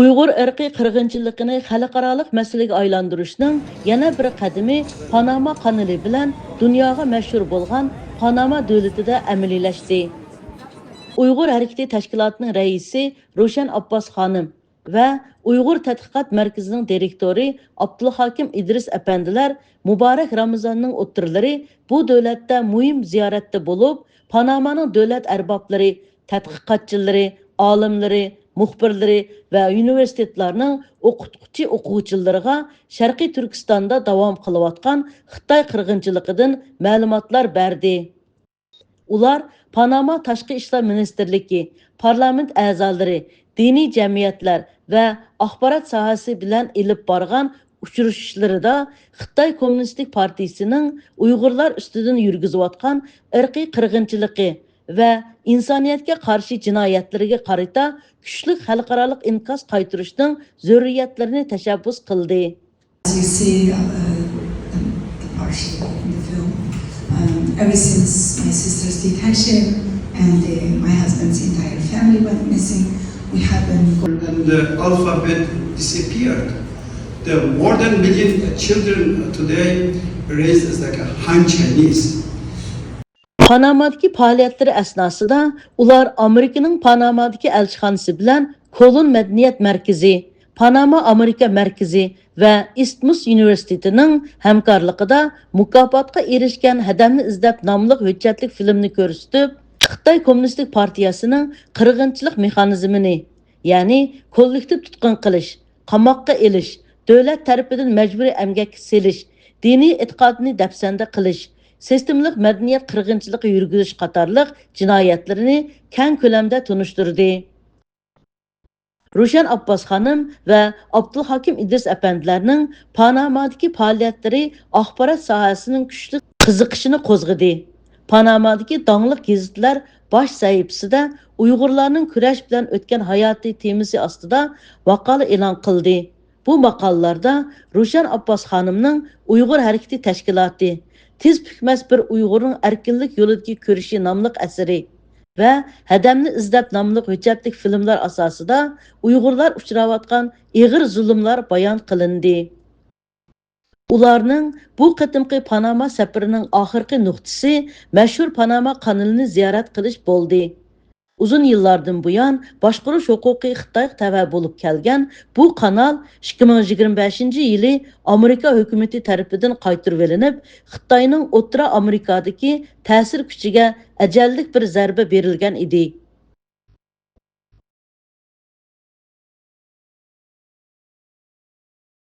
Uyghur irqiy qirg'inchiligini xalqaroliq masalaga aylantirishning yana bir qadami Panama kanali bilan dunyoga mashhur bo'lgan Panama davlatida amaliylashdi. Uyg'ur harakati tashkilotining raisi Roshan Abbos xonim va Uyg'ur tadqiqot markazining direktori Abdulhakim Idris apandilar Muborak Ramazonning o'ttirlari bu davlatda muhim ziyoratda bo'lib, Panamaning davlat arboblari, tadqiqotchilari, olimlari, muxbirlari va universitetlarning o'quvchilariga Sharqiy Turkistonda davom qilayotgan Xitoy qirg'inchiligidan ma'lumotlar berdi. Ular Panama Tashqi ishlar ministerligi, parlament a'zolari, diniy jamiyatlar va axborot sohasi bilan ilib borgan uchrashishlarida Xitoy Kommunistik partiyasining Uyg'urlar ustidan yurgizayotgan irqiy qirg'inchiligi va insoniyatga qarshi jinoyatlariga qarata kuchli xalqaro inqos qaytarishning zaruriyatlarini tashabbus qildi. As you see the partial in the film, ever since my sister's detection and my husband's entire family went missing, we have been... And the alphabet disappeared. The more than a million children today raised as like a Han Chinese. Panamadagi faoliyatlari asnosida ular Amerikaning Panamadagi elchixonasi bilan Kolon madaniyat markazi, Panama Amerika markazi va Isthmus universitetining hamkorligida mukofotga erishgan Hadamni izlab nomli hujjatli filmni ko'rsatib, Xitoy Kommunistik partiyasining qirg'inchilik mexanizmini, ya'ni kollektiv tutqun qilish, qamoqqa elish, davlat tarafidan majburiy emgakka selish, diniy e'tiqodni dafsanda qilish, sistemlik madaniyat qirg'inchiligi yurgizish qatorliq jinoyatlarini keng ko'lamda tunishtirdi. Roshan Abbos xonim va Abdulhakim Idris apandilarning Panamadagi faoliyatlari axborot sohasining kuchli qiziqishini qo'zg'adi. Panamadagi dongliq gazetlar bosh sahifasida Uyg'urlarning kurash bilan o'tgan hayotiy temasi ostida maqola e'lon qildi. Bu maqolalarda Roshan Abbos xonimning Uyg'ur harakati tashkiloti Tiz Pükmez bir Uyg'urning erkinlik yo'lidagi ko'rishi nomli asari va Hadamni izlab nomli hujjatli filmlar asosida Uyg'urlar uchrayotgan ig'ir zulmlar bayon qilindi. Ularning bu qatimqi Panama safarining oxirgi nuqtasi mashhur Panama kanalini ziyorat qilish bo'ldi. Uzun yillardan buyon boshqarish huquqi Xitoy tava bo'lib kelgan bu kanal 2025-yili Amerika hukumati tarafidan qaytarib olinib, Xitoyning O'rta Amerikadagi ta'sir kuchiga ajallik bir zarba berilgan edi.